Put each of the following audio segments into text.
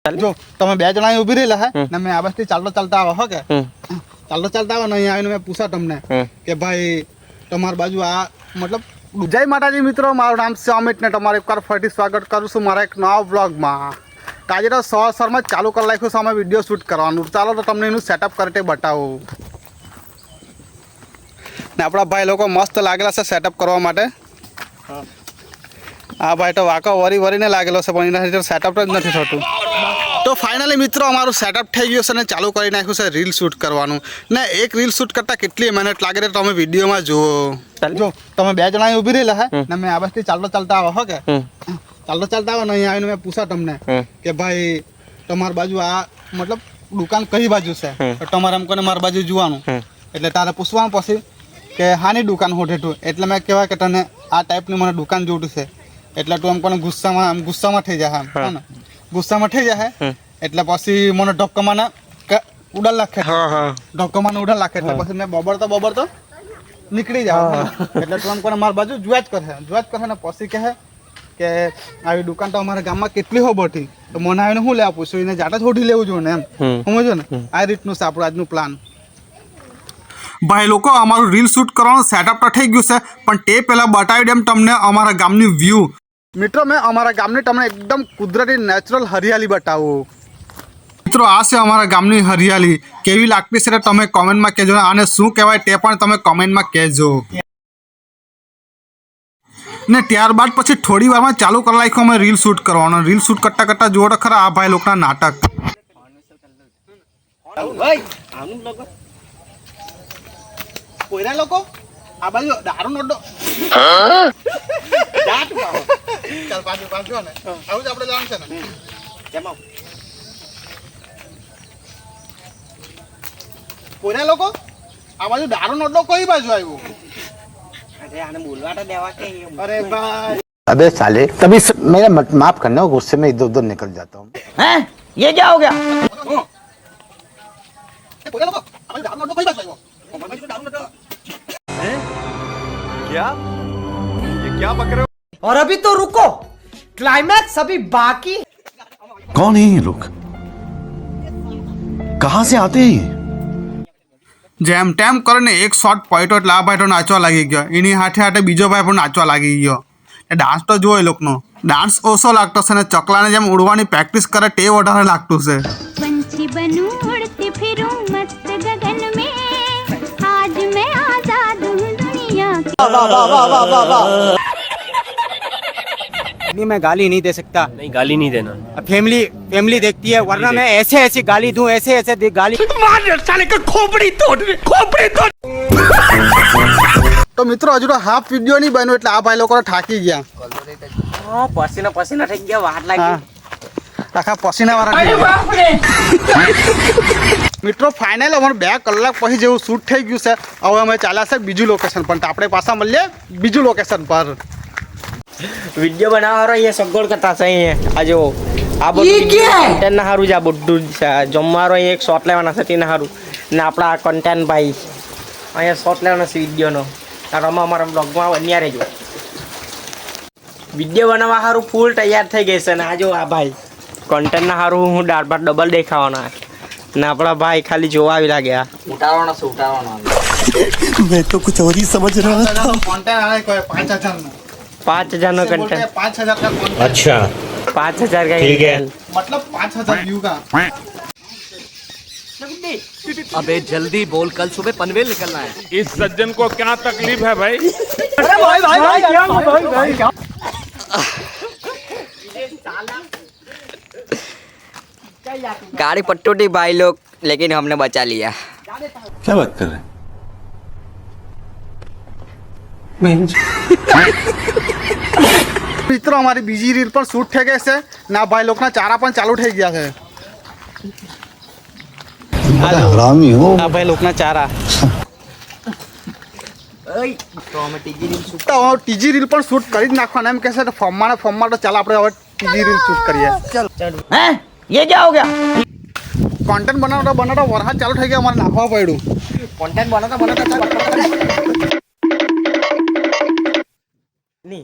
જો તમે બે જણા અહીં ઊભી રહેલા હે ને મેં આ બાજુથી ચાલતો ચાલતા આવો હો કે ચાલતો ચાલતા આવો ને અહીંયા આવીને મેં પૂછા તમને કે ભાઈ તમારી બાજુ આ મતલબ જય માતાજી મિત્રો, મારું નામ છે અમિત ને તમારે એકવાર ફરીથી સ્વાગત કરું છું મારા એક નવા વ્લોગમાં. આજે તો સવારમાં જ ચાલુ કરી નાખ્યું છે અમે વિડીયો શૂટ કરવાનું. ચાલો તો તમને એનું સેટઅપ કરીને બતાવું. ને આપણા ભાઈ લોકો મસ્ત લાગેલા છે સેટઅપ કરવા માટે. આ ભાઈ તો વાંકો વરીને લાગેલો છે પણ એના સેટઅપ જ નથી થતું. તો ફાઇનલી મિત્રો અમારું સેટઅપ થઈ ગયું છે ને ચાલુ કરી નાખ્યું છે રીલ શૂટ કરવાનું. ને એક રીલ શૂટ કરતાં કેટલી મહેનત લાગે છે તમે વિડીયોમાં જુઓ. જો તમે બે જણા અહીં ઊભી રહેલા હે ને મેં આ બાજુથી ચાલતો ચાલતા આવો હો કે ચાલતો ચાલતા આવો ને અહીંયા આવીને મેં પૂછા તમને કે ભાઈ તમારી બાજુ આ મતલબ દુકાન કઈ બાજુ છે તો તમારે એમ કોને મારી બાજુ જોવાનું. એટલે તારે પૂછવાનું પછી કે હાની દુકાન હોઠેઠું. એટલે મેં કહેવાય કે તને આ ટાઈપની મને દુકાન જોતું છે એટલે તું એમ કોને ગુસ્સામાં થઈ જાય એમ ગુસ્સામાં થઈ જાય એટલે પછી મને ધક્કો મને ઉડાલ નાખે ઉડાલ નાખે એટલે પછી મેં બબડતો નીકળી જાવ. એટલે તું એમ કોને મારી બાજુ જોયા જ કરે ને પછી કહે કે આવી દુકાન તો અમારા ગામમાં કેટલી હો બધી તો મને આવીને શું લેવા પૂછ્યું એને જાતે જ હોઠી લેવું જોઈએ ને એમ સમજો ને. આ રીતનું છે આપણું આજનું પ્લાન. ભાઈ લોકો અમારું રીલ શૂટ કરવાનું સેટઅપ તો થઈ ગયું છે પણ તે પહેલાં બતાવી દેમ તમને અમારા ગામની વ્યૂ. મિત્રો મેં અમારા ગામની તમને એકદમ કુદરતી નેચરલ હરિયાળી બતાવું. મિત્રો આ છે અમારા ગામની હરિયાળી. કેવી લાગતી છે તમે કોમેન્ટમાં કહેજો. આને શું કહેવાય તે પણ તમે કોમેન્ટમાં કહેજો. ને ત્યારબાદ પછી થોડી વારમાં ચાલુ કરી નાખ્યું અમે રીલ શૂટ કરવાનો. રીલ શૂટ કરતાં કરતાં જુઓ તો ખરા આ ભાઈ લોકોના નાટક. કોઈના લોકો આ બાજુ દારૂ નોડો ચાલ પાછું ને આવું જ આપણે જવાનું છે ને કેમ કોઈના લોકો આ બાજુ દારૂ નોડો કઈ બાજુ આવ્યું. અરે આને બોલવા તો દેવા કે અરે ભાઈ अबे साले कभी मेरा माफ करना, गुस्से में इधर उधर निकल जाता हूँ. हैं ये क्या हो गया? कोईना લોકો આ બાજુ દારૂ નોડો કઈ બાજુ આવ્યો. क्या ये क्या बक रहे हो? और अभी तो रुको, क्लाइमैक्स अभी बाकी. कौन है ये लोग? कहां से आते हैं? જેમ તેમ કરીને એક શોર્ટ પડ્યો એટલે આ ભાઈ તો નાચવા લાગી ગયો. એની હાથે બીજો ભાઈ પણ નાચવા લાગી ગયો. ડાન્સ તો જો એ લોકોનો ડાન્સ ઓછો લાગતો છે ને ચકલાને જેમ ઉડવાની પ્રેક્ટિસ કરે તે વધારે લાગતું છે. पंछी बनूं उड़ती फिरूं मस्त गगन में आज मैं आजाद हूँ दुनिया नहीं मैं गाली नहीं दे सकता. नहीं गाली नहीं देना. फैमिली देखती है वरना मैं ऐसे ऐसी गाली दूं ऐसे गाली. તો મિત્રો હજુ તો હાફ વિડીયો નહીં બન્યો એટલે આ ભાઈ લોકો થાકી ગયા. પસીના થઈ ગયા, વાર લાગી. આખા પસીના વાળા થઈ ગયા. મિત્રો ફાઇનલ અમારે 2 કલાક પછી જેવું શૂટ થઈ ગયું છે. હવે અમે ચાલ્યા છે બીજું લોકેશન પર. આપણે પાછા મળીએ બીજું લોકેશન પર. વિડિયો બનાવવાનો અહીંયા સગવડ કરતા છે. અહીંયા આ જો આ બધું કન્ટેન્ટ ના હારું જ આ બધું જમવાનો અહીંયા એક શોટ લેવાના છે તેના હારું. ને આપણા કન્ટેન્ટ ભાઈ અહીંયા શોટ લેવાના છે વિડીયોનો. કારણ અમે અમારા બ્લોગમાં બન્યા રહેજો. વિડીયો બનાવવા સારું ફૂલ તૈયાર થઈ ગઈ છે. ને આ જો આ ભાઈ કન્ટેન્ટના સારું હું દાળ ભાત ડબલ દેખાવાના. ને આપણા ભાઈ ખાલી જોવા આવી લાગ્યા. ઉતારવાના मैं तो कुछ और ही समझ रहा था. કોન્ટેન્ટ આવે કોઈ 5000 નો 5000 નો કન્ટેન્ટ. 5000 का content. अच्छा 5000 का ठीक है. मतलब 5000 व्यू का. अबे जल्दी बोल, कल सुबह पनवेल निकलना है. इस सज्जन को क्या तकलीफ है भाई? अरे भाई क्या गाड़ी पट्टू थी भाई लोग, लेकिन हमने बचा लिया. क्या बात कर रहे हैं? મિત્રો અમારી બીજી રીલ પર શૂટ થઈ ગઈ છે. ના ભાઈ લોકોના ચારા પણ ચાલુ થઈ ગયા છે. हरामी हो. આ ભાઈ લોકોના ચારા तो हमें टीजी रील शूट તો ત્રીજી રીલ પણ શૂટ કરી જ નાખવાના એમ કહેશે. ફોર્મમાં તો ચાલ આપણે હવે ત્રીજી રીલ શૂટ કરીએ. हैं ये क्या हो गया? કોન્ટેન્ટ બનાવતા વરસાદ ચાલુ થઈ ગયા. અમારે નાખવા પડ્યું. कंटेंट बनाता नहीं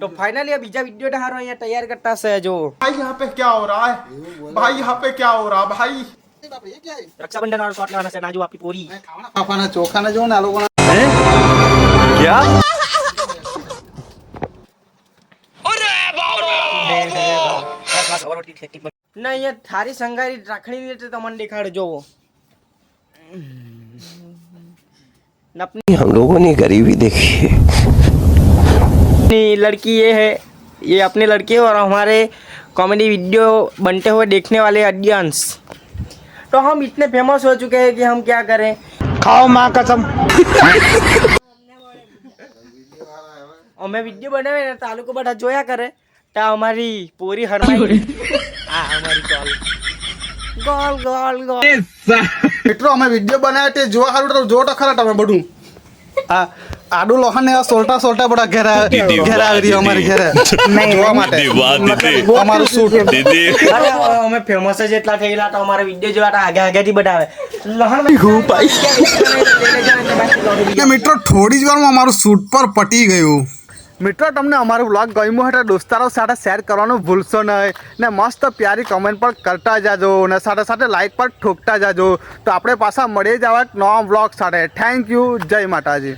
તો ફાઇનલી આ બીજા વિડીયો હારો અહીંયા તૈયાર કરતા છે જો भाई यहाँ पे क्या हो रहा है भाई यहाँ पे क्या हो रहा भाई રક્ષાબંધન વાળો શોટ લેવાના છે નાજુ આપી પૂરી પાપાના ચોખાને જો ને આ લોકો ના અહીંયા થારી સંગારી રાખણી એટલે તમને દેખાડ જોવો हम लोगों ने गरीबी देखी है। अपनी लड़की ये है ये अपनी लड़की है और हमारे कॉमेडी वीडियो बनते हुए देखने वाले ऑडियंस तो हम इतने फेमस हो चुके हैं कि हम क्या करें खाओ माँ कसम અમે વિડીયો બનાવે ને તો આ લોકો બધા જોયા કરે તો અમારી પૂરી હરમાઈ આ અમારી ગોલ ગોલ ગોલ મિત્રો અમે વિડીયો બનાવ્યા તે જોવા સારું જો તો ખરા તમે બધું આ આડું લોહન ને સોલટા સોલટા બધા ઘેરા આવી રહ્યો અમારી ઘેરે જોવા માટે અમારું શૂટ અરે અમે ફેમસ જ એટલા થઈ ગયેલા તો અમારા વિડીયો જોવા તો આગે આગેથી બતાવે લહણ કે મિત્રો થોડી જ વારમાં અમારું શૂટ પર પટી ગયું મિત્રો તમને અમારું વ્લોગ ગમ્યું હોય તો દોસ્તારો સાથે શેર કરવાનું ભૂલશો નહીં ને મસ્ત પ્યારી કમેન્ટ પણ કરતા જાજો ને સાથે સાથે લાઈક પણ ઠોકતા જાજો તો આપણે પાછા મળી જવા એક નવા વ્લોગ સાથે થેન્ક યુ જય માતાજી